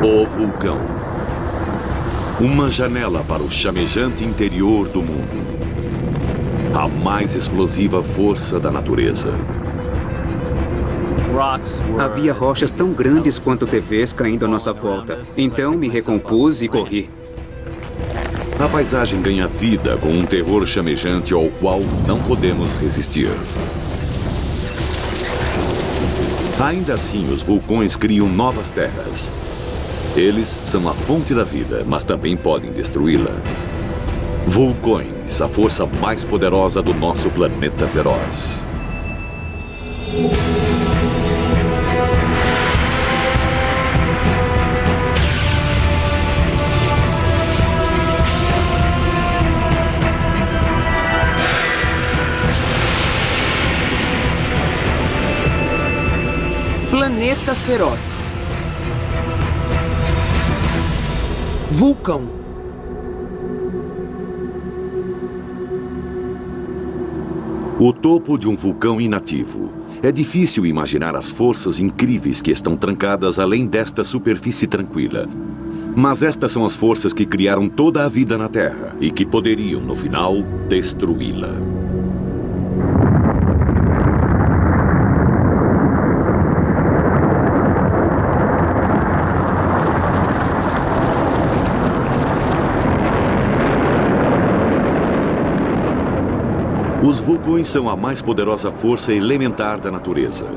O vulcão. Uma janela para o chamejante interior do mundo. A mais explosiva força da natureza. Havia rochas tão grandes quanto TVs caindo à nossa volta. Então me recompus e corri. A paisagem ganha vida com um terror chamejante ao qual não podemos resistir. Ainda assim, os vulcões criam novas terras. Eles são a fonte da vida, mas também podem destruí-la. Vulcões, a força mais poderosa do nosso planeta feroz. Planeta feroz. Vulcão. O topo de um vulcão inativo. É difícil imaginar as forças incríveis que estão trancadas além desta superfície tranquila. Mas estas são as forças que criaram toda a vida na Terra e que poderiam, no final, destruí-la. Os vulcões são a mais poderosa força elementar da natureza.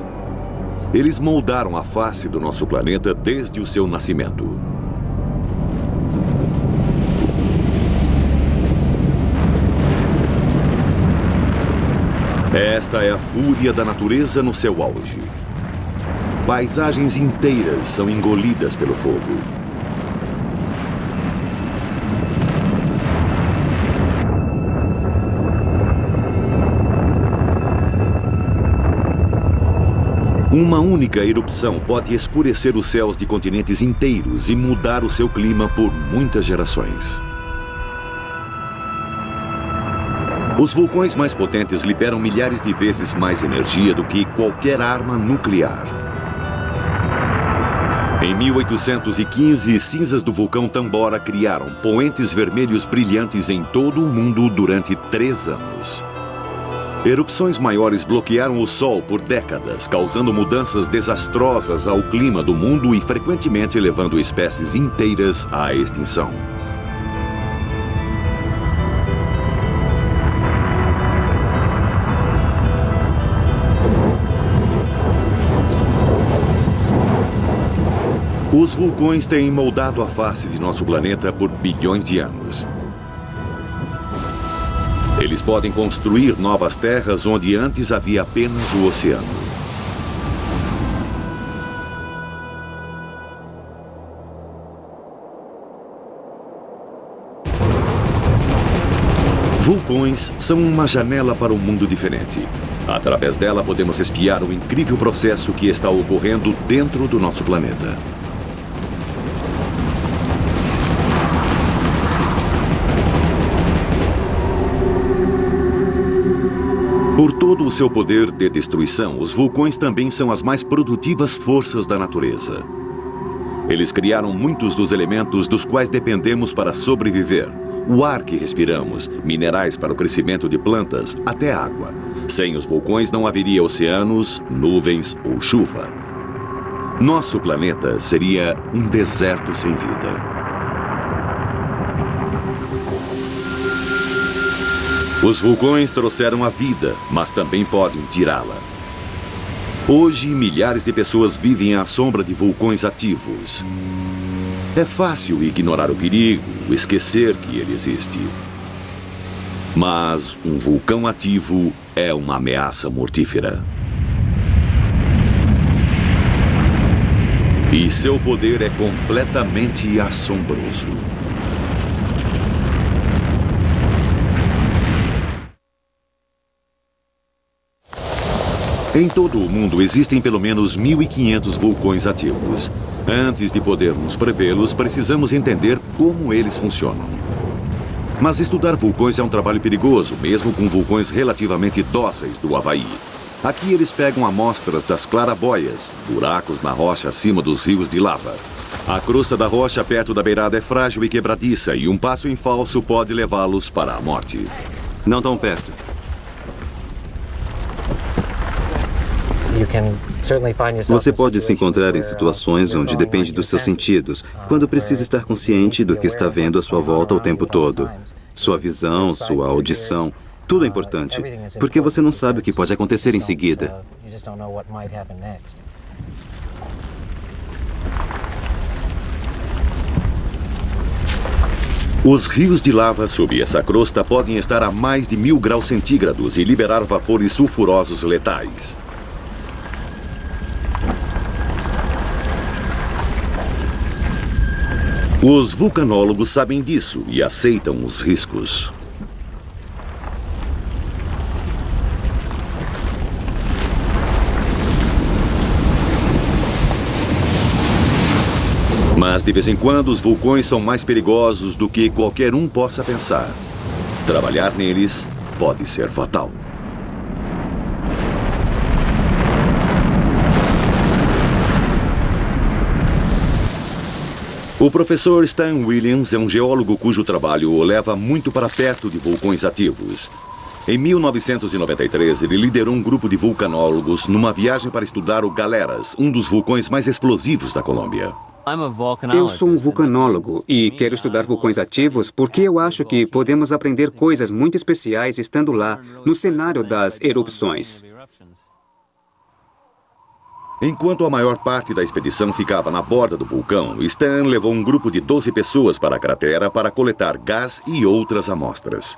Eles moldaram a face do nosso planeta desde o seu nascimento. Esta é a fúria da natureza no seu auge. Paisagens inteiras são engolidas pelo fogo. Uma única erupção pode escurecer os céus de continentes inteiros e mudar o seu clima por muitas gerações. Os vulcões mais potentes liberam milhares de vezes mais energia do que qualquer arma nuclear. Em 1815, cinzas do vulcão Tambora criaram poentes vermelhos brilhantes em todo o mundo durante 3 anos. Erupções maiores bloquearam o Sol por décadas, causando mudanças desastrosas ao clima do mundo e frequentemente levando espécies inteiras à extinção. Os vulcões têm moldado a face de nosso planeta por bilhões de anos. Eles podem construir novas terras onde antes havia apenas o oceano. Vulcões são uma janela para um mundo diferente. Através dela podemos espiar o incrível processo que está ocorrendo dentro do nosso planeta. Por todo o seu poder de destruição, os vulcões também são as mais produtivas forças da natureza. Eles criaram muitos dos elementos dos quais dependemos para sobreviver. O ar que respiramos, minerais para o crescimento de plantas, até água. Sem os vulcões não haveria oceanos, nuvens ou chuva. Nosso planeta seria um deserto sem vida. Os vulcões trouxeram a vida, mas também podem tirá-la. Hoje, milhares de pessoas vivem à sombra de vulcões ativos. É fácil ignorar o perigo, esquecer que ele existe. Mas um vulcão ativo é uma ameaça mortífera. E seu poder é completamente assombroso. Em todo o mundo existem pelo menos 1.500 vulcões ativos. Antes de podermos prevê-los, precisamos entender como eles funcionam. Mas estudar vulcões é um trabalho perigoso, mesmo com vulcões relativamente dóceis do Havaí. Aqui eles pegam amostras das clarabóias, buracos na rocha acima dos rios de lava. A crosta da rocha perto da beirada é frágil e quebradiça, e um passo em falso pode levá-los para a morte. Não tão perto. Você pode se encontrar em situações onde depende dos seus sentidos, quando precisa estar consciente do que está vendo à sua volta o tempo todo. Sua visão, sua audição, tudo é importante, porque você não sabe o que pode acontecer em seguida. Os rios de lava sob essa crosta podem estar a mais de 1000 graus centígrados e liberar vapores sulfurosos letais. Os vulcanólogos sabem disso e aceitam os riscos. Mas, de vez em quando, os vulcões são mais perigosos do que qualquer um possa pensar. Trabalhar neles pode ser fatal. O professor Stan Williams é um geólogo cujo trabalho o leva muito para perto de vulcões ativos. Em 1993, ele liderou um grupo de vulcanólogos numa viagem para estudar o Galeras, um dos vulcões mais explosivos da Colômbia. Eu sou um vulcanólogo e quero estudar vulcões ativos porque eu acho que podemos aprender coisas muito especiais estando lá, no cenário das erupções. Enquanto a maior parte da expedição ficava na borda do vulcão, Stan levou um grupo de 12 pessoas para a cratera para coletar gás e outras amostras.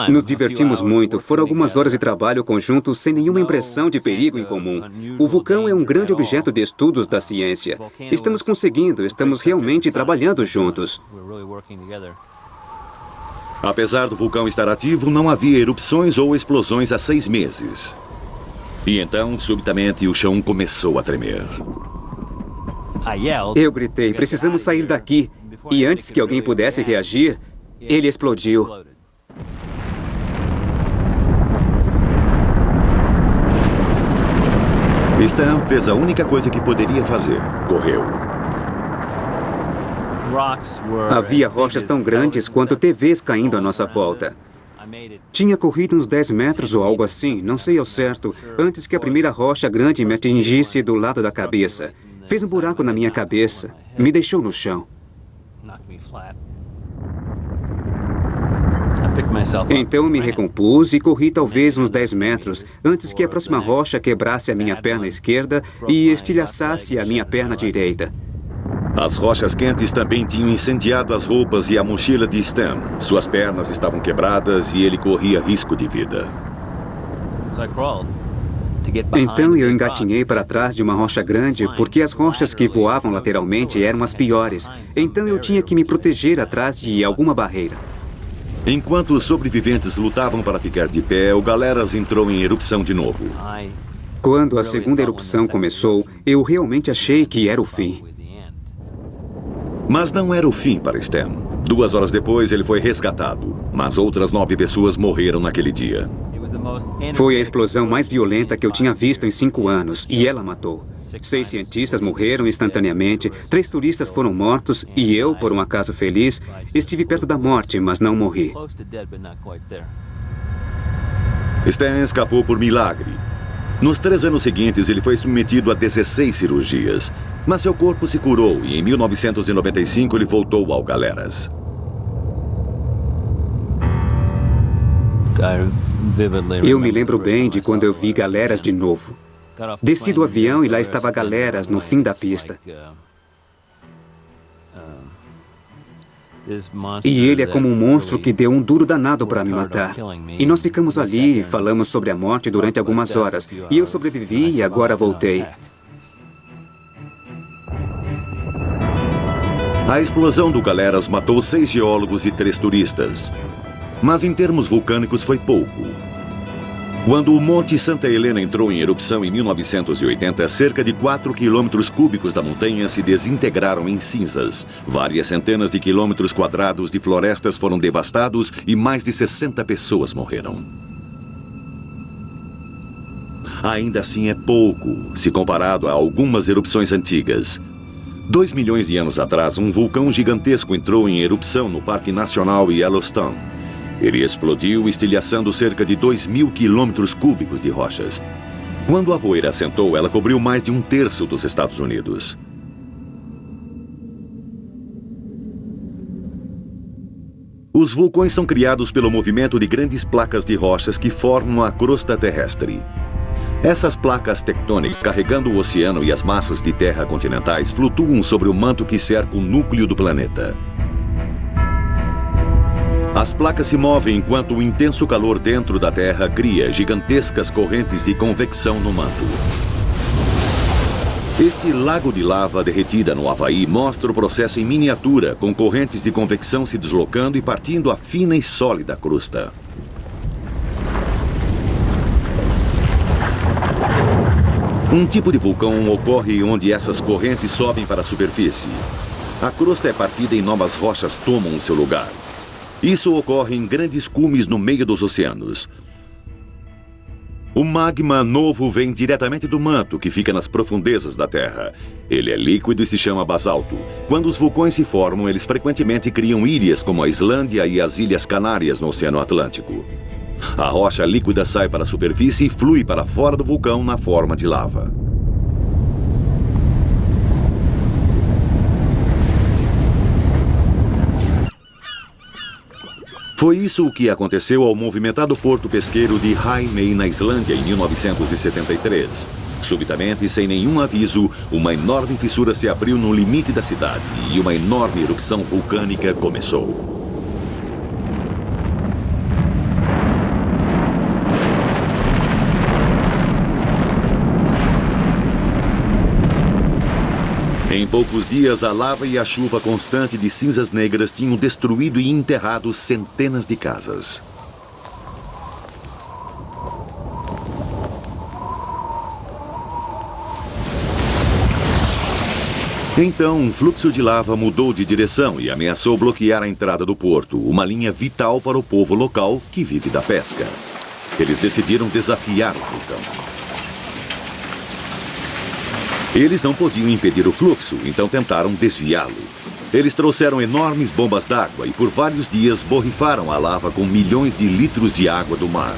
Nos divertimos muito. Foram algumas horas de trabalho conjunto sem nenhuma impressão de perigo em comum. O vulcão é um grande objeto de estudos da ciência. Estamos conseguindo, estamos realmente trabalhando juntos. Apesar do vulcão estar ativo, não havia erupções ou explosões há 6 meses. E então, subitamente, o chão começou a tremer. Eu gritei, precisamos sair daqui. E antes que alguém pudesse reagir, ele explodiu. Stan fez a única coisa que poderia fazer. Correu. Havia rochas tão grandes quanto TVs caindo à nossa volta. Tinha corrido uns 10 metros ou algo assim, não sei ao certo, antes que a primeira rocha grande me atingisse do lado da cabeça. Fez um buraco na minha cabeça, me deixou no chão. Então me recompus e corri talvez uns 10 metros antes que a próxima rocha quebrasse a minha perna esquerda e estilhaçasse a minha perna direita. As rochas quentes também tinham incendiado as roupas e a mochila de Stan. Suas pernas estavam quebradas e ele corria risco de vida. Então eu engatinhei para trás de uma rocha grande porque as rochas que voavam lateralmente eram as piores. Então eu tinha que me proteger atrás de alguma barreira. Enquanto os sobreviventes lutavam para ficar de pé, o Galeras entrou em erupção de novo. Quando a segunda erupção começou, eu realmente achei que era o fim. Mas não era o fim para Stan. 2 horas depois, ele foi resgatado. Mas outras 9 pessoas morreram naquele dia. Foi a explosão mais violenta que eu tinha visto em 5 anos, e ela matou. 6 cientistas morreram instantaneamente, 3 turistas foram mortos, e eu, por um acaso feliz, estive perto da morte, mas não morri. Stan escapou por milagre. Nos 3 anos seguintes, ele foi submetido a 16 cirurgias. Mas seu corpo se curou e em 1995 ele voltou ao Galeras. Eu me lembro bem de quando eu vi Galeras de novo. Desci do avião e lá estava Galeras no fim da pista. E ele é como um monstro que deu um duro danado para me matar. E nós ficamos ali e falamos sobre a morte durante algumas horas. E eu sobrevivi e agora voltei. A explosão do Galeras matou 6 geólogos e 3 turistas. Mas em termos vulcânicos foi pouco. Quando o Monte Santa Helena entrou em erupção em 1980, cerca de 4 quilômetros cúbicos da montanha se desintegraram em cinzas. Várias centenas de quilômetros quadrados de florestas foram devastados e mais de 60 pessoas morreram. Ainda assim é pouco, se comparado a algumas erupções antigas. 2 milhões de anos atrás, um vulcão gigantesco entrou em erupção no Parque Nacional Yellowstone. Ele explodiu, estilhaçando cerca de 2.000 quilômetros cúbicos de rochas. Quando a poeira assentou, ela cobriu mais de 1/3 dos Estados Unidos. Os vulcões são criados pelo movimento de grandes placas de rochas que formam a crosta terrestre. Essas placas tectônicas, carregando o oceano e as massas de terra continentais, flutuam sobre o manto que cerca o núcleo do planeta. As placas se movem enquanto o intenso calor dentro da Terra cria gigantescas correntes de convecção no manto. Este lago de lava derretida no Havaí mostra o processo em miniatura, com correntes de convecção se deslocando e partindo a fina e sólida crosta. Um tipo de vulcão ocorre onde essas correntes sobem para a superfície. A crosta é partida e novas rochas tomam o seu lugar. Isso ocorre em grandes cumes no meio dos oceanos. O magma novo vem diretamente do manto, que fica nas profundezas da Terra. Ele é líquido e se chama basalto. Quando os vulcões se formam, eles frequentemente criam ilhas como a Islândia e as Ilhas Canárias no Oceano Atlântico. A rocha líquida sai para a superfície e flui para fora do vulcão na forma de lava. Foi isso o que aconteceu ao movimentado porto pesqueiro de High May, na Islândia, em 1973. Subitamente, sem nenhum aviso, uma enorme fissura se abriu no limite da cidade e uma enorme erupção vulcânica começou. Em poucos dias, a lava e a chuva constante de cinzas negras tinham destruído e enterrado centenas de casas. Então, um fluxo de lava mudou de direção e ameaçou bloquear a entrada do porto, uma linha vital para o povo local que vive da pesca. Eles decidiram desafiar o vulcão. Eles não podiam impedir o fluxo, então tentaram desviá-lo. Eles trouxeram enormes bombas d'água e por vários dias borrifaram a lava com milhões de litros de água do mar.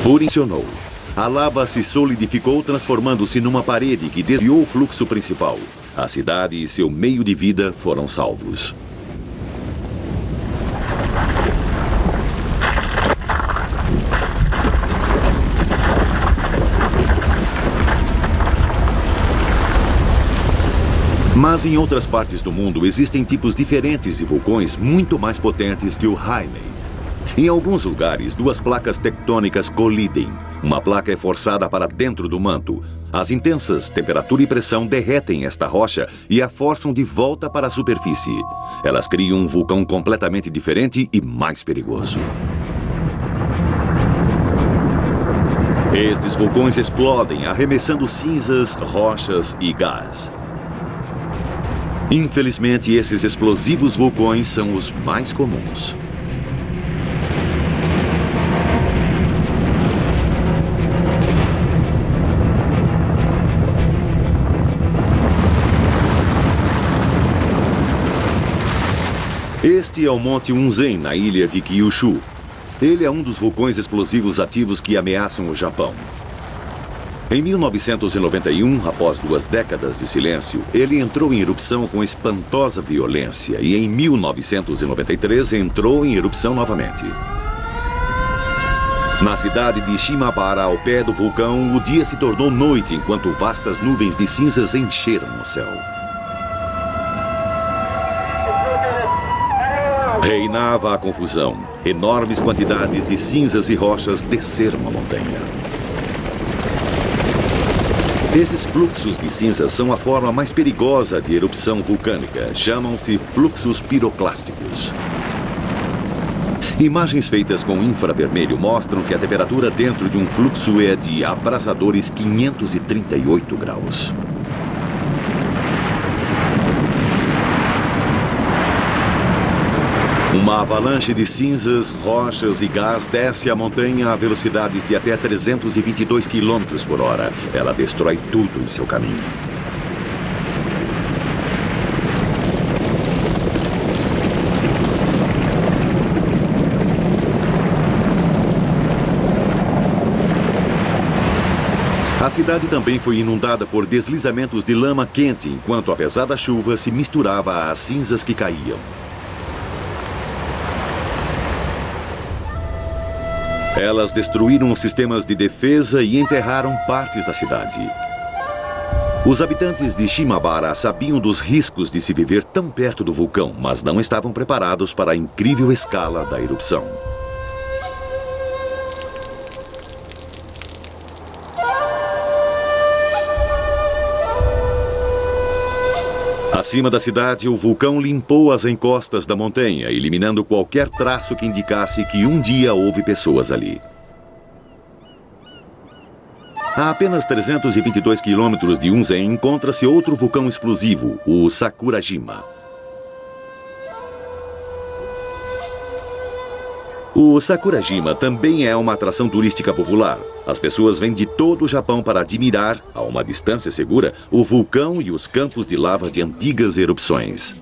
Funcionou. A lava se solidificou, transformando-se numa parede que desviou o fluxo principal. A cidade e seu meio de vida foram salvos. Mas em outras partes do mundo existem tipos diferentes de vulcões muito mais potentes que o High May. Em alguns lugares, duas placas tectônicas colidem. Uma placa é forçada para dentro do manto. As intensas temperatura e pressão derretem esta rocha e a forçam de volta para a superfície. Elas criam um vulcão completamente diferente e mais perigoso. Estes vulcões explodem, arremessando cinzas, rochas e gás. Infelizmente, esses explosivos vulcões são os mais comuns. Este é o Monte Unzen, na ilha de Kyushu. Ele é um dos vulcões explosivos ativos que ameaçam o Japão. Em 1991, após 2 décadas de silêncio, ele entrou em erupção com espantosa violência e em 1993 entrou em erupção novamente. Na cidade de Shimabara, ao pé do vulcão, o dia se tornou noite enquanto vastas nuvens de cinzas encheram o céu. Reinava a confusão. Enormes quantidades de cinzas e rochas desceram a montanha. Esses fluxos de cinzas são a forma mais perigosa de erupção vulcânica. Chamam-se fluxos piroclásticos. Imagens feitas com infravermelho mostram que a temperatura dentro de um fluxo é de abrasadores 538 graus. Uma avalanche de cinzas, rochas e gás desce a montanha a velocidades de até 322 km por hora. Ela destrói tudo em seu caminho. A cidade também foi inundada por deslizamentos de lama quente, enquanto a pesada chuva se misturava às cinzas que caíam. Elas destruíram os sistemas de defesa e enterraram partes da cidade. Os habitantes de Shimabara sabiam dos riscos de se viver tão perto do vulcão, mas não estavam preparados para a incrível escala da erupção. Acima da cidade, o vulcão limpou as encostas da montanha, eliminando qualquer traço que indicasse que um dia houve pessoas ali. A apenas 322 quilômetros de Unzen encontra-se outro vulcão explosivo, o Sakurajima. O Sakurajima também é uma atração turística popular. As pessoas vêm de todo o Japão para admirar, a uma distância segura, o vulcão e os campos de lava de antigas erupções.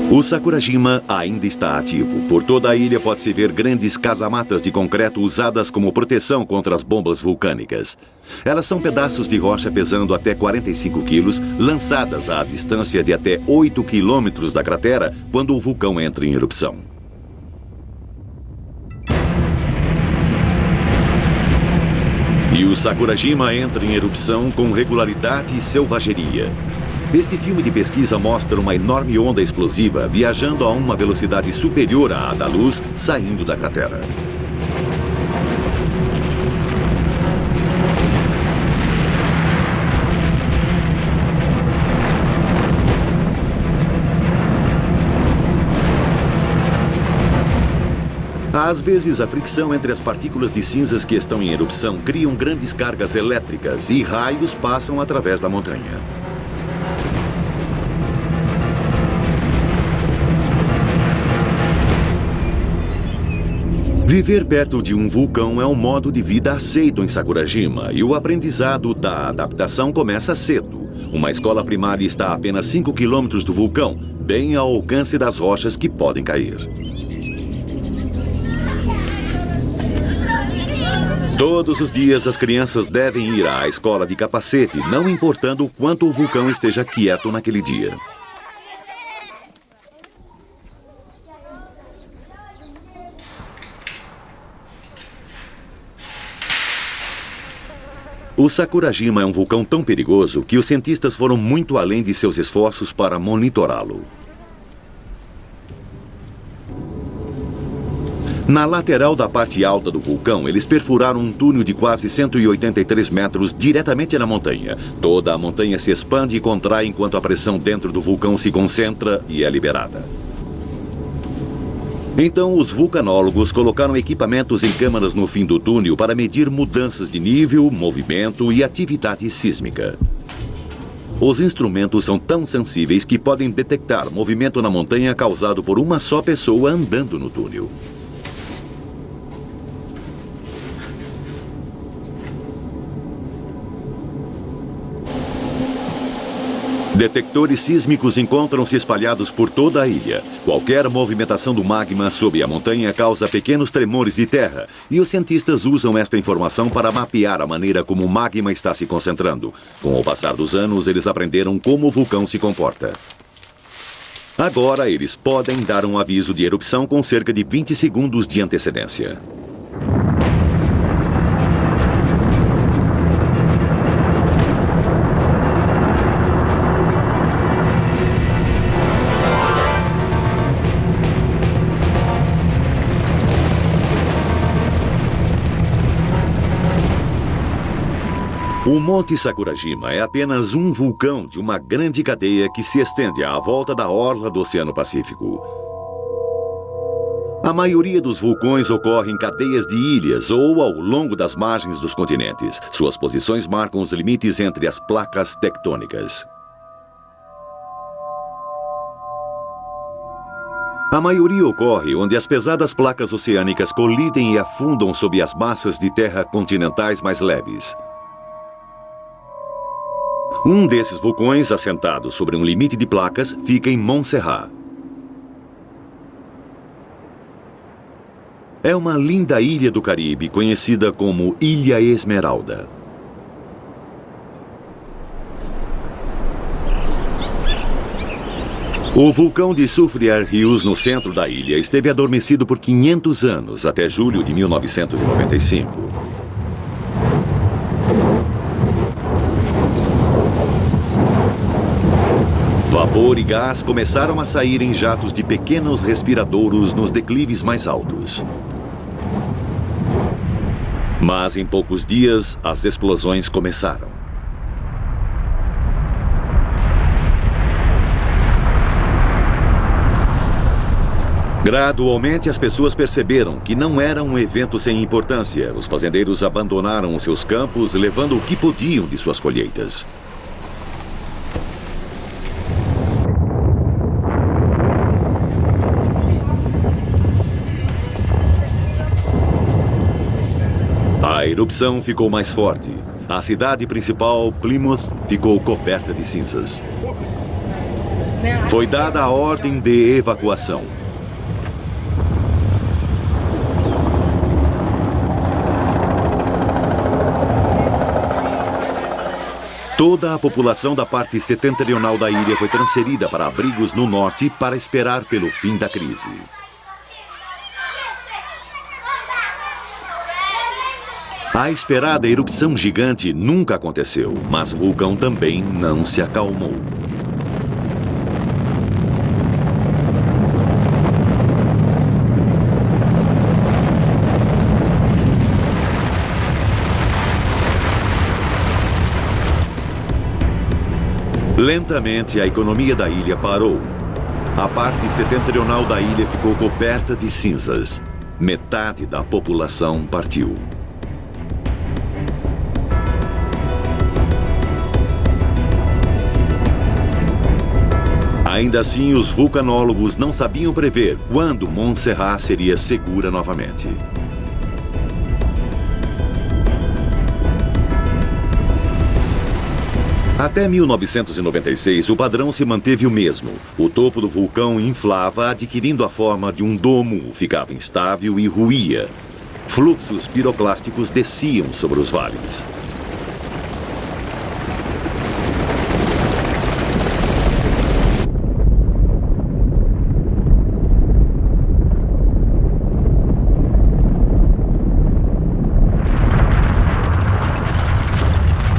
O Sakurajima ainda está ativo. Por toda a ilha pode-se ver grandes casamatas de concreto usadas como proteção contra as bombas vulcânicas. Elas são pedaços de rocha pesando até 45 quilos, lançadas à distância de até 8 quilômetros da cratera quando o vulcão entra em erupção. E o Sakurajima entra em erupção com regularidade e selvageria. Este filme de pesquisa mostra uma enorme onda explosiva viajando a uma velocidade superior à da luz, saindo da cratera. Às vezes, a fricção entre as partículas de cinzas que estão em erupção criam grandes cargas elétricas e raios passam através da montanha. Viver perto de um vulcão é um modo de vida aceito em Sakurajima e o aprendizado da adaptação começa cedo. Uma escola primária está a apenas 5 quilômetros do vulcão, bem ao alcance das rochas que podem cair. Todos os dias as crianças devem ir à escola de capacete, não importando o quanto o vulcão esteja quieto naquele dia. O Sakurajima é um vulcão tão perigoso que os cientistas foram muito além de seus esforços para monitorá-lo. Na lateral da parte alta do vulcão, eles perfuraram um túnel de quase 183 metros diretamente na montanha. Toda a montanha se expande e contrai enquanto a pressão dentro do vulcão se concentra e é liberada. Então, os vulcanólogos colocaram equipamentos em câmaras no fim do túnel para medir mudanças de nível, movimento e atividade sísmica. Os instrumentos são tão sensíveis que podem detectar movimento na montanha causado por uma só pessoa andando no túnel. Detectores sísmicos encontram-se espalhados por toda a ilha. Qualquer movimentação do magma sob a montanha causa pequenos tremores de terra, e os cientistas usam esta informação para mapear a maneira como o magma está se concentrando. Com o passar dos anos, eles aprenderam como o vulcão se comporta. Agora, eles podem dar um aviso de erupção com cerca de 20 segundos de antecedência. O Monte Sakurajima é apenas um vulcão de uma grande cadeia que se estende à volta da orla do Oceano Pacífico. A maioria dos vulcões ocorre em cadeias de ilhas ou ao longo das margens dos continentes. Suas posições marcam os limites entre as placas tectônicas. A maioria ocorre onde as pesadas placas oceânicas colidem e afundam sob as massas de terra continentais mais leves. Um desses vulcões, assentado sobre um limite de placas, fica em Montserrat. É uma linda ilha do Caribe, conhecida como Ilha Esmeralda. O vulcão de Soufrière Hills, no centro da ilha, esteve adormecido por 500 anos, até julho de 1995. Vapor e gás começaram a sair em jatos de pequenos respiradouros nos declives mais altos. Mas em poucos dias, as explosões começaram. Gradualmente, as pessoas perceberam que não era um evento sem importância. Os fazendeiros abandonaram os seus campos, levando o que podiam de suas colheitas. A erupção ficou mais forte. A cidade principal, Plymouth, ficou coberta de cinzas. Foi dada a ordem de evacuação. Toda a população da parte setentrional da ilha foi transferida para abrigos no norte para esperar pelo fim da crise. A esperada erupção gigante nunca aconteceu, mas o vulcão também não se acalmou. Lentamente, a economia da ilha parou. A parte setentrional da ilha ficou coberta de cinzas. Metade da população partiu. Ainda assim, os vulcanólogos não sabiam prever quando Montserrat seria segura novamente. Até 1996, o padrão se manteve o mesmo. O topo do vulcão inflava, adquirindo a forma de um domo, ficava instável e ruía. Fluxos piroclásticos desciam sobre os vales.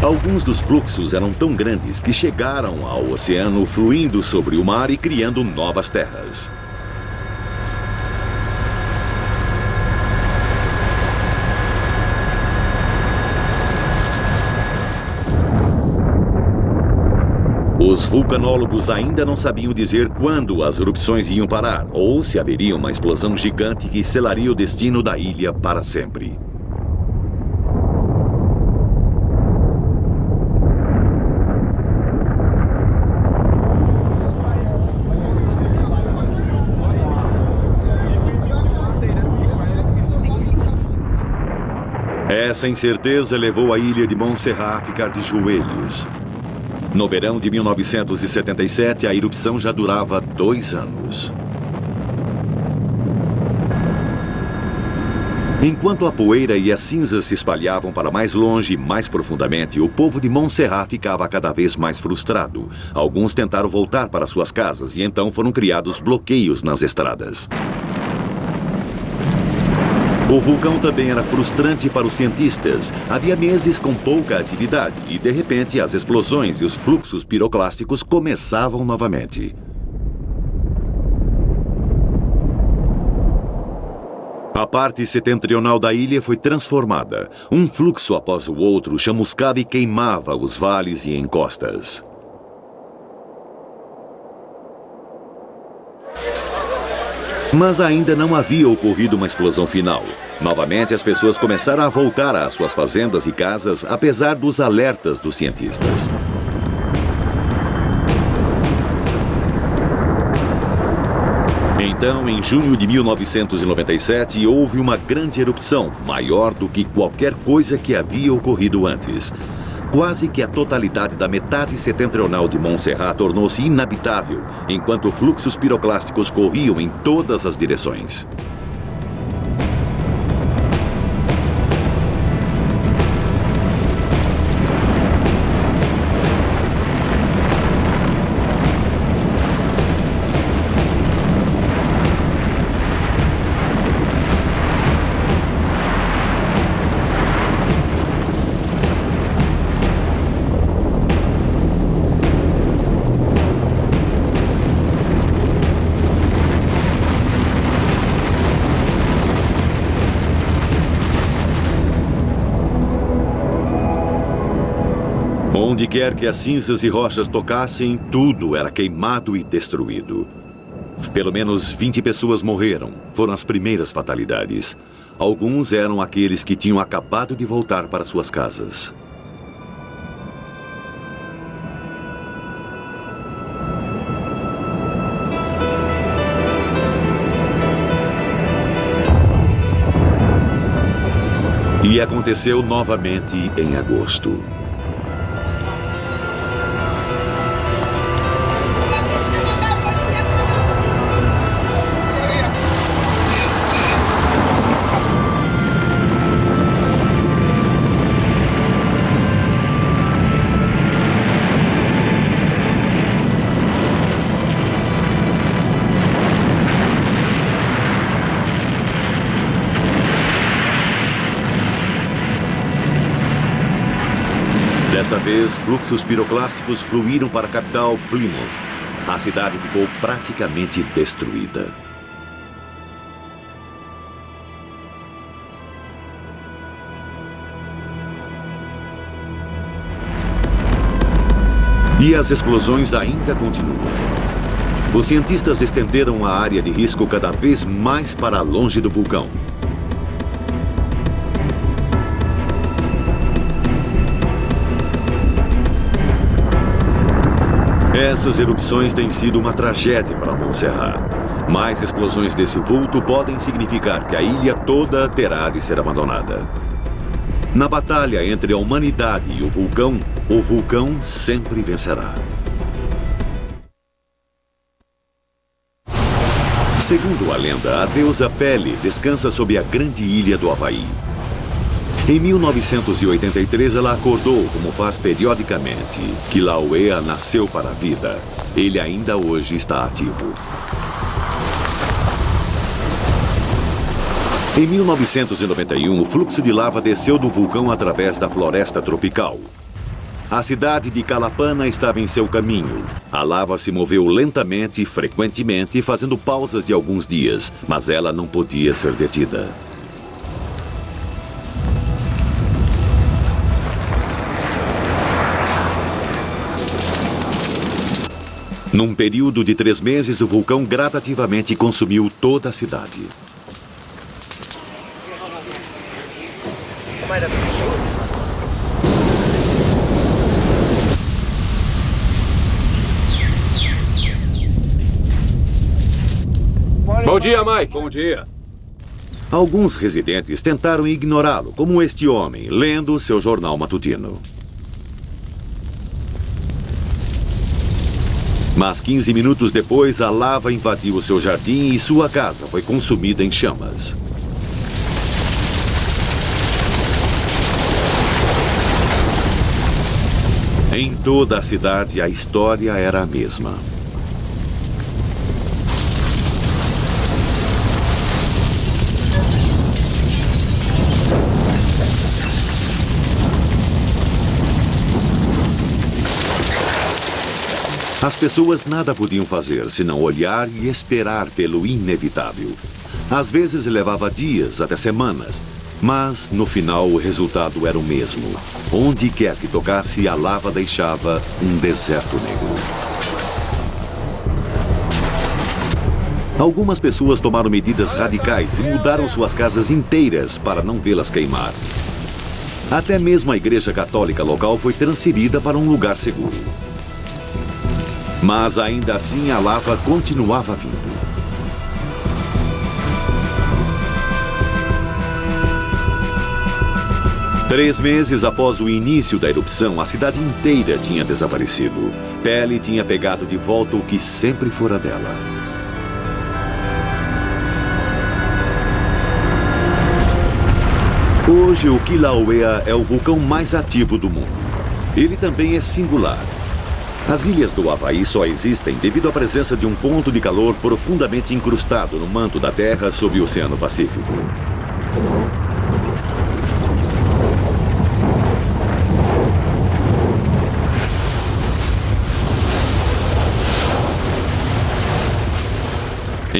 Alguns dos fluxos eram tão grandes que chegaram ao oceano, fluindo sobre o mar e criando novas terras. Os vulcanólogos ainda não sabiam dizer quando as erupções iam parar, ou se haveria uma explosão gigante que selaria o destino da ilha para sempre. Essa incerteza levou a ilha de Montserrat a ficar de joelhos. No verão de 1977, a erupção já durava 2 anos. Enquanto a poeira e as cinzas se espalhavam para mais longe e mais profundamente, o povo de Montserrat ficava cada vez mais frustrado. Alguns tentaram voltar para suas casas e então foram criados bloqueios nas estradas. O vulcão também era frustrante para os cientistas. Havia meses com pouca atividade e, de repente, as explosões e os fluxos piroclásticos começavam novamente. A parte setentrional da ilha foi transformada. Um fluxo após o outro chamuscava e queimava os vales e encostas. Mas ainda não havia ocorrido uma explosão final. Novamente, as pessoas começaram a voltar às suas fazendas e casas, apesar dos alertas dos cientistas. Então, em junho de 1997, houve uma grande erupção, maior do que qualquer coisa que havia ocorrido antes. Quase que a totalidade da metade setentrional de Montserrat tornou-se inabitável, enquanto fluxos piroclásticos corriam em todas as direções. Onde quer que as cinzas e rochas tocassem, tudo era queimado e destruído. Pelo menos 20 pessoas morreram. Foram as primeiras fatalidades. Alguns eram aqueles que tinham acabado de voltar para suas casas. E aconteceu novamente em agosto. Dessa vez, fluxos piroclásticos fluíram para a capital, Plymouth. A cidade ficou praticamente destruída. E as explosões ainda continuam. Os cientistas estenderam a área de risco cada vez mais para longe do vulcão. Essas erupções têm sido uma tragédia para Montserrat. Mais explosões desse vulto podem significar que a ilha toda terá de ser abandonada. Na batalha entre a humanidade e o vulcão sempre vencerá. Segundo a lenda, a deusa Pele descansa sob a grande ilha do Havaí. Em 1983, ela acordou, como faz periodicamente. Kilauea nasceu para a vida. Ele ainda hoje está ativo. Em 1991, o fluxo de lava desceu do vulcão através da floresta tropical. A cidade de Calapana estava em seu caminho. A lava se moveu lentamente e frequentemente, fazendo pausas de alguns dias, mas ela não podia ser detida. Num período de 3 meses, o vulcão gradativamente consumiu toda a cidade. Bom dia, Mike. Bom dia. Alguns residentes tentaram ignorá-lo, como este homem, lendo seu jornal matutino. Mas 15 minutos depois, a lava invadiu o seu jardim e sua casa foi consumida em chamas. Em toda a cidade, a história era a mesma. As pessoas nada podiam fazer senão olhar e esperar pelo inevitável. Às vezes levava dias, até semanas, mas no final o resultado era o mesmo. Onde quer que tocasse, a lava deixava um deserto negro. Algumas pessoas tomaram medidas radicais e mudaram suas casas inteiras para não vê-las queimar. Até mesmo a igreja católica local foi transferida para um lugar seguro. Mas ainda assim a lava continuava vindo. Três meses após o início da erupção, a cidade inteira tinha desaparecido. Pele tinha pegado de volta o que sempre fora dela. Hoje, o Kilauea é o vulcão mais ativo do mundo. Ele também é singular. As ilhas do Havaí só existem devido à presença de um ponto de calor profundamente incrustado no manto da Terra sob o Oceano Pacífico.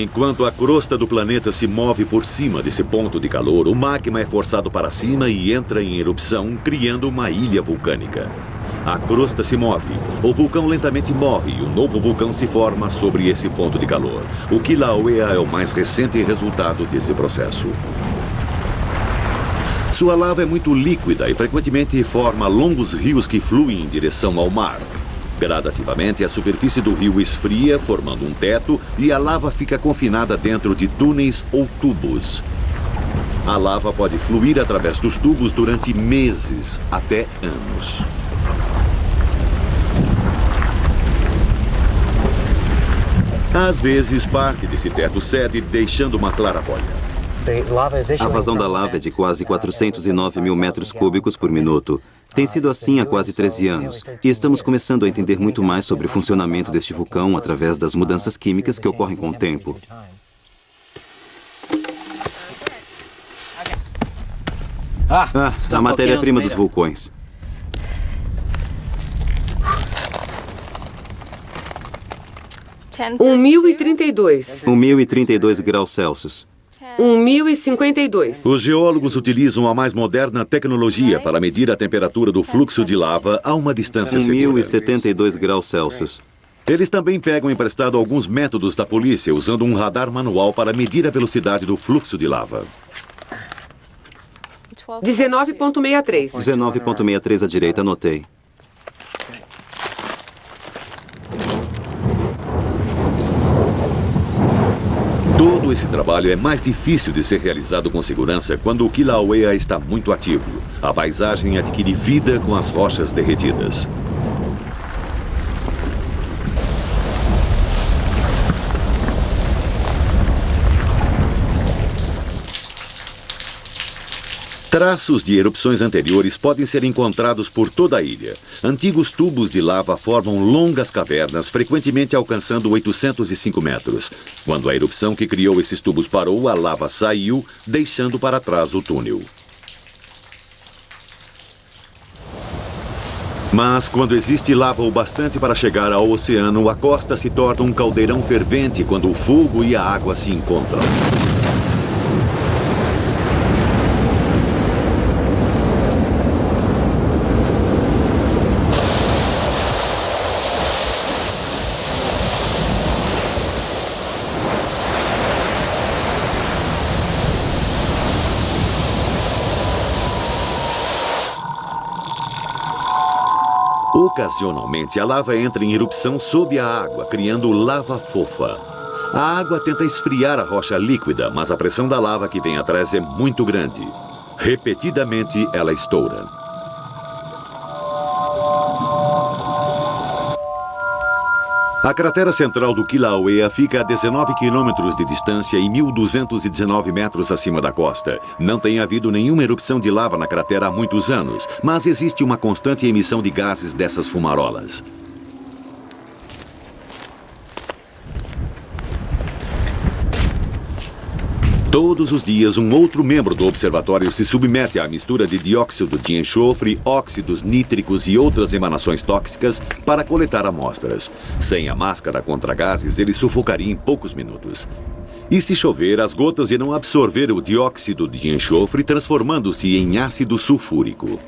Enquanto a crosta do planeta se move por cima desse ponto de calor, o magma é forçado para cima e entra em erupção, criando uma ilha vulcânica. A crosta se move, o vulcão lentamente morre e um novo vulcão se forma sobre esse ponto de calor. O Kilauea é o mais recente resultado desse processo. Sua lava é muito líquida e frequentemente forma longos rios que fluem em direção ao mar. Gradativamente, a superfície do rio esfria, formando um teto, e a lava fica confinada dentro de túneis ou tubos. A lava pode fluir através dos tubos durante meses, até anos. Às vezes, parte desse teto cede, deixando uma clarabóia. A vazão da lava é de quase 409 mil metros cúbicos por minuto. Tem sido assim há quase 13 anos. E estamos começando a entender muito mais sobre o funcionamento deste vulcão através das mudanças químicas que ocorrem com o tempo. A matéria-prima dos vulcões. 1032. 1032 graus Celsius. 1052. Os geólogos utilizam a mais moderna tecnologia para medir a temperatura do fluxo de lava a uma distância segura. 1072 graus Celsius. Eles também pegam emprestado alguns métodos da polícia, usando um radar manual para medir a velocidade do fluxo de lava. 19,63. 19,63 à direita, anotei. Todo esse trabalho é mais difícil de ser realizado com segurança quando o Kilauea está muito ativo. A paisagem adquire vida com as rochas derretidas. Traços de erupções anteriores podem ser encontrados por toda a ilha. Antigos tubos de lava formam longas cavernas, frequentemente alcançando 805 metros. Quando a erupção que criou esses tubos parou, a lava saiu, deixando para trás o túnel. Mas quando existe lava o bastante para chegar ao oceano, a costa se torna um caldeirão fervente quando o fogo e a água se encontram. Ocasionalmente, a lava entra em erupção sob a água, criando lava fofa. A água tenta esfriar a rocha líquida, mas a pressão da lava que vem atrás é muito grande. Repetidamente, ela estoura. A cratera central do Kilauea fica a 19 quilômetros de distância e 1.219 metros acima da costa. Não tem havido nenhuma erupção de lava na cratera há muitos anos, mas existe uma constante emissão de gases dessas fumarolas. Todos os dias, um outro membro do observatório se submete à mistura de dióxido de enxofre, óxidos nítricos e outras emanações tóxicas para coletar amostras. Sem a máscara contra gases, ele sufocaria em poucos minutos. E se chover, as gotas irão absorver o dióxido de enxofre, transformando-se em ácido sulfúrico.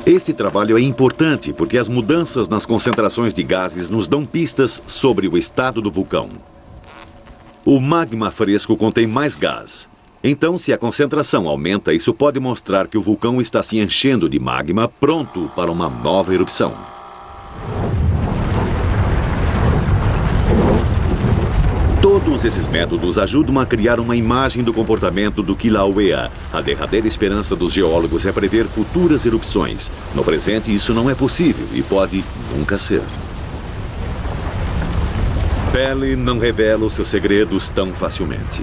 Este trabalho é importante porque as mudanças nas concentrações de gases nos dão pistas sobre o estado do vulcão. O magma fresco contém mais gás. Então, se a concentração aumenta, isso pode mostrar que o vulcão está se enchendo de magma, pronto para uma nova erupção. Todos esses métodos ajudam a criar uma imagem do comportamento do Kilauea. A derradeira esperança dos geólogos é prever futuras erupções. No presente, isso não é possível e pode nunca ser. Pele não revela os seus segredos tão facilmente.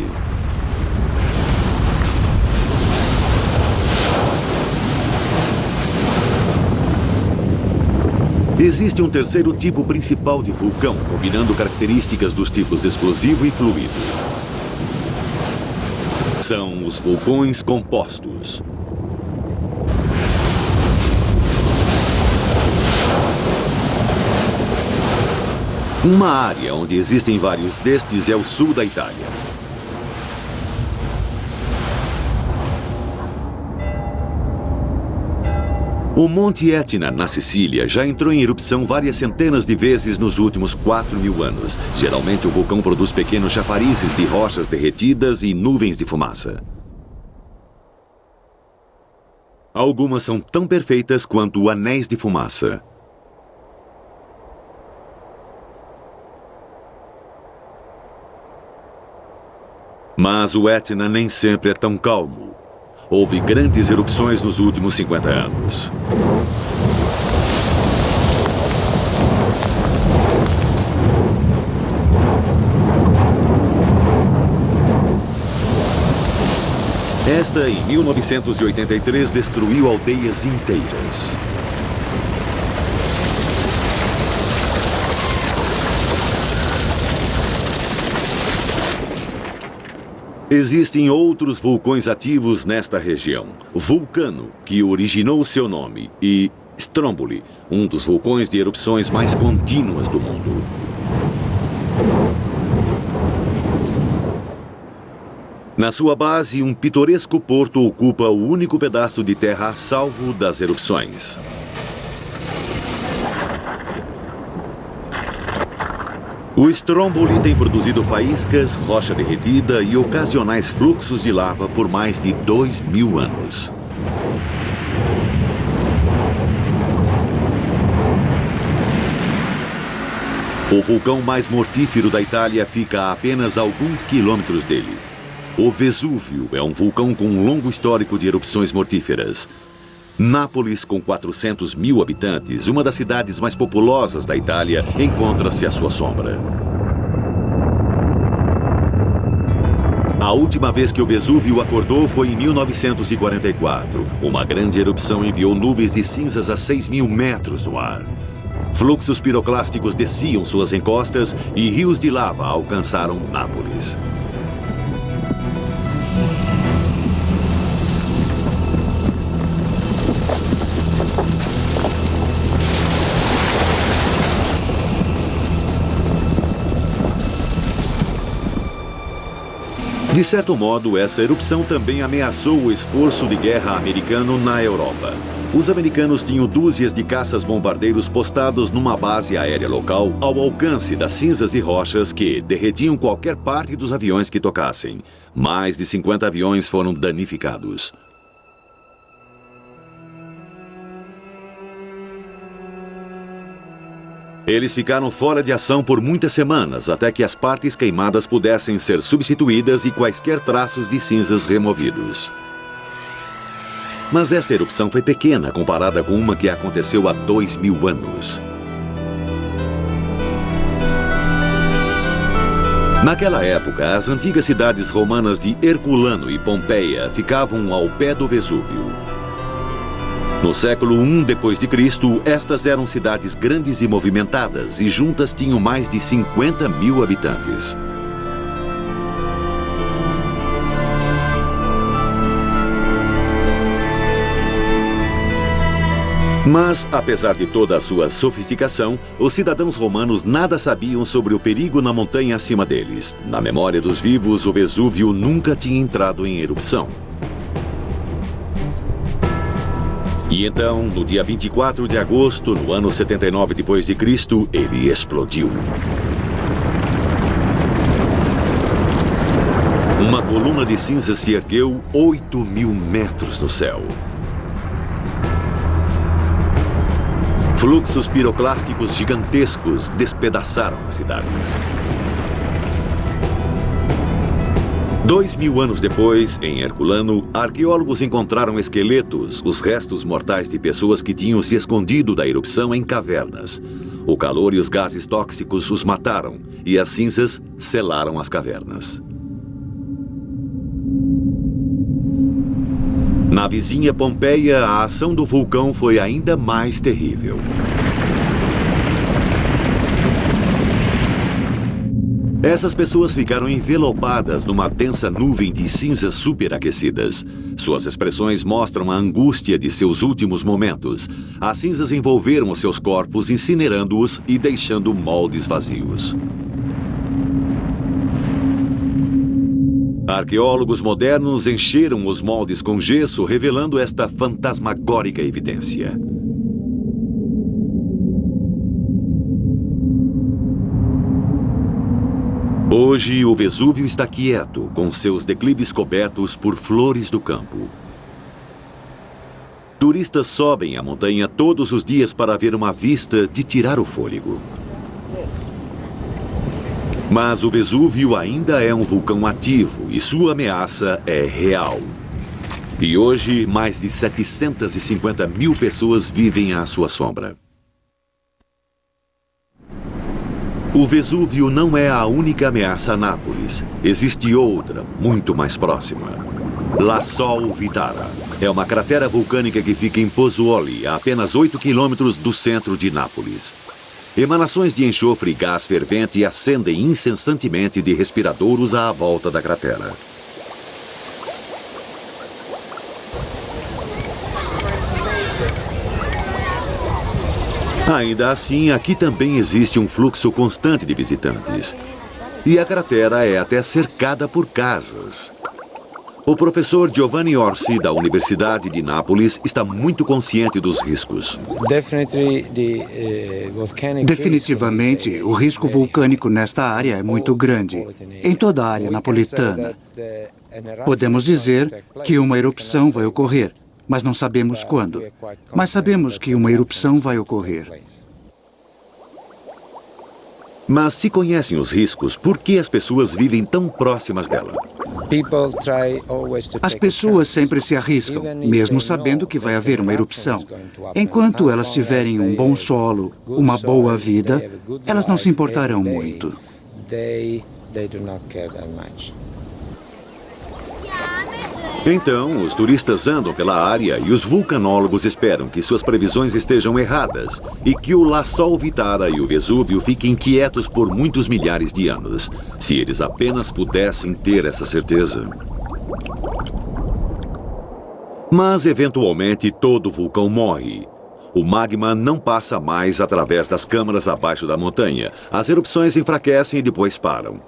Existe um terceiro tipo principal de vulcão, combinando características dos tipos explosivo e fluido. São os vulcões compostos. Uma área onde existem vários destes é o sul da Itália. O Monte Etna, na Sicília, já entrou em erupção várias centenas de vezes nos últimos 4.000 anos. Geralmente, o vulcão produz pequenos chafarizes de rochas derretidas e nuvens de fumaça. Algumas são tão perfeitas quanto anéis de fumaça. Mas o Etna nem sempre é tão calmo. Houve grandes erupções nos últimos 50 anos. Esta, em 1983, destruiu aldeias inteiras. Existem outros vulcões ativos nesta região. Vulcano, que originou seu nome, e Stromboli, um dos vulcões de erupções mais contínuas do mundo. Na sua base, um pitoresco porto ocupa o único pedaço de terra a salvo das erupções. O Stromboli tem produzido faíscas, rocha derretida e ocasionais fluxos de lava por mais de 2.000 anos. O vulcão mais mortífero da Itália fica a apenas alguns quilômetros dele. O Vesúvio é um vulcão com um longo histórico de erupções mortíferas. Nápoles, com 400.000 habitantes, uma das cidades mais populosas da Itália, encontra-se à sua sombra. A última vez que o Vesúvio acordou foi em 1944. Uma grande erupção enviou nuvens de cinzas a 6.000 metros no ar. Fluxos piroclásticos desciam suas encostas e rios de lava alcançaram Nápoles. De certo modo, essa erupção também ameaçou o esforço de guerra americano na Europa. Os americanos tinham dúzias de caças-bombardeiros postados numa base aérea local ao alcance das cinzas e rochas que derretiam qualquer parte dos aviões que tocassem. Mais de 50 aviões foram danificados. Eles ficaram fora de ação por muitas semanas, até que as partes queimadas pudessem ser substituídas e quaisquer traços de cinzas removidos. Mas esta erupção foi pequena comparada com uma que aconteceu há 2.000 anos. Naquela época, as antigas cidades romanas de Herculano e Pompeia ficavam ao pé do Vesúvio. No século I d.C., estas eram cidades grandes e movimentadas e juntas tinham mais de 50.000 habitantes. Mas, apesar de toda a sua sofisticação, os cidadãos romanos nada sabiam sobre o perigo na montanha acima deles. Na memória dos vivos, o Vesúvio nunca tinha entrado em erupção. E então, no dia 24 de agosto, no ano 79 depois de Cristo, ele explodiu. Uma coluna de cinzas se ergueu 8.000 metros no céu. Fluxos piroclásticos gigantescos despedaçaram as cidades. 2.000 anos depois, em Herculano, arqueólogos encontraram esqueletos, os restos mortais de pessoas que tinham se escondido da erupção em cavernas. O calor e os gases tóxicos os mataram, e as cinzas selaram as cavernas. Na vizinha Pompeia, a ação do vulcão foi ainda mais terrível. Essas pessoas ficaram envelopadas numa densa nuvem de cinzas superaquecidas. Suas expressões mostram a angústia de seus últimos momentos. As cinzas envolveram os seus corpos, incinerando-os e deixando moldes vazios. Arqueólogos modernos encheram os moldes com gesso, revelando esta fantasmagórica evidência. Hoje, o Vesúvio está quieto, com seus declives cobertos por flores do campo. Turistas sobem a montanha todos os dias para ver uma vista de tirar o fôlego. Mas o Vesúvio ainda é um vulcão ativo e sua ameaça é real. E hoje, mais de 750.000 pessoas vivem à sua sombra. O Vesúvio não é a única ameaça a Nápoles. Existe outra, muito mais próxima. La Sol Vitara. É uma cratera vulcânica que fica em Pozzuoli, a apenas 8 quilômetros do centro de Nápoles. Emanações de enxofre e gás fervente ascendem incessantemente de respiradouros à volta da cratera. Ainda assim, aqui também existe um fluxo constante de visitantes. E a cratera é até cercada por casas. O professor Giovanni Orsi, da Universidade de Nápoles, está muito consciente dos riscos. Definitivamente, o risco vulcânico nesta área é muito grande, em toda a área napolitana. Podemos dizer que uma erupção vai ocorrer, mas não sabemos quando. Mas sabemos que uma erupção vai ocorrer. Mas se conhecem os riscos, por que as pessoas vivem tão próximas dela? As pessoas sempre se arriscam, mesmo sabendo que vai haver uma erupção. Enquanto elas tiverem um bom solo, uma boa vida, elas não se importarão muito. Então, os turistas andam pela área e os vulcanólogos esperam que suas previsões estejam erradas e que o La Sol Vitara e o Vesúvio fiquem quietos por muitos milhares de anos. Se eles apenas pudessem ter essa certeza. Mas, eventualmente, todo vulcão morre. O magma não passa mais através das câmaras abaixo da montanha. As erupções enfraquecem e depois param.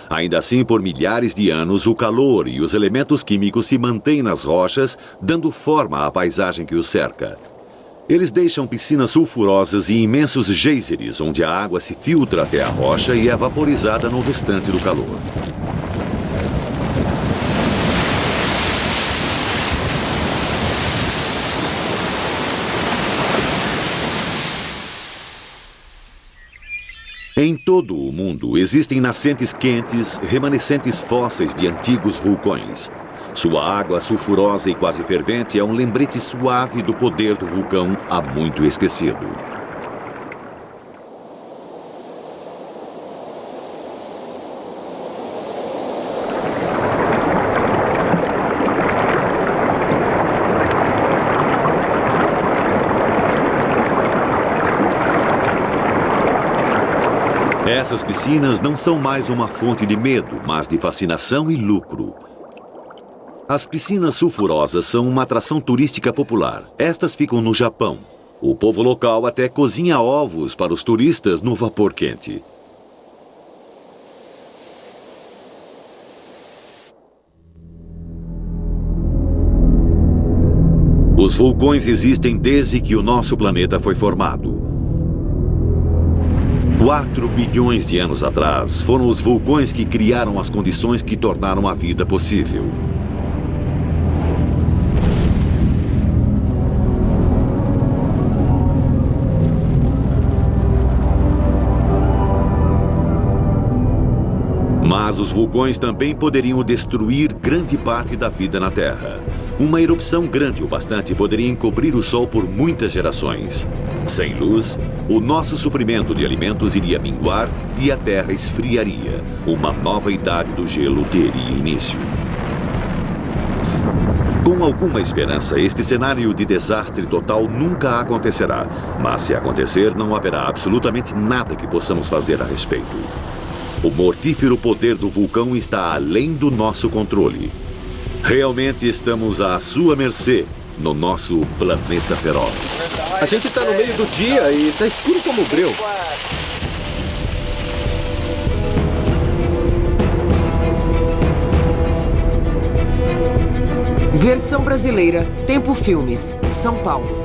Ainda assim, por milhares de anos, o calor e os elementos químicos se mantêm nas rochas, dando forma à paisagem que os cerca. Eles deixam piscinas sulfurosas e imensos geysers, onde a água se filtra até a rocha e é vaporizada no restante do calor. Em todo o mundo existem nascentes quentes, remanescentes fósseis de antigos vulcões. Sua água sulfurosa e quase fervente é um lembrete suave do poder do vulcão há muito esquecido. Essas piscinas não são mais uma fonte de medo, mas de fascinação e lucro. As piscinas sulfurosas são uma atração turística popular. Estas ficam no Japão. O povo local até cozinha ovos para os turistas no vapor quente. Os vulcões existem desde que o nosso planeta foi formado. 4 bilhões de anos atrás, foram os vulcões que criaram as condições que tornaram a vida possível. Mas os vulcões também poderiam destruir grande parte da vida na Terra. Uma erupção grande o bastante poderia encobrir o Sol por muitas gerações. Sem luz, o nosso suprimento de alimentos iria minguar e a Terra esfriaria. Uma nova idade do gelo teria início. Com alguma esperança, este cenário de desastre total nunca acontecerá. Mas se acontecer, não haverá absolutamente nada que possamos fazer a respeito. O mortífero poder do vulcão está além do nosso controle. Realmente estamos à sua mercê no nosso planeta feroz. A gente tá no meio do dia e tá escuro como o breu. Versão brasileira, Tempo Filmes, São Paulo.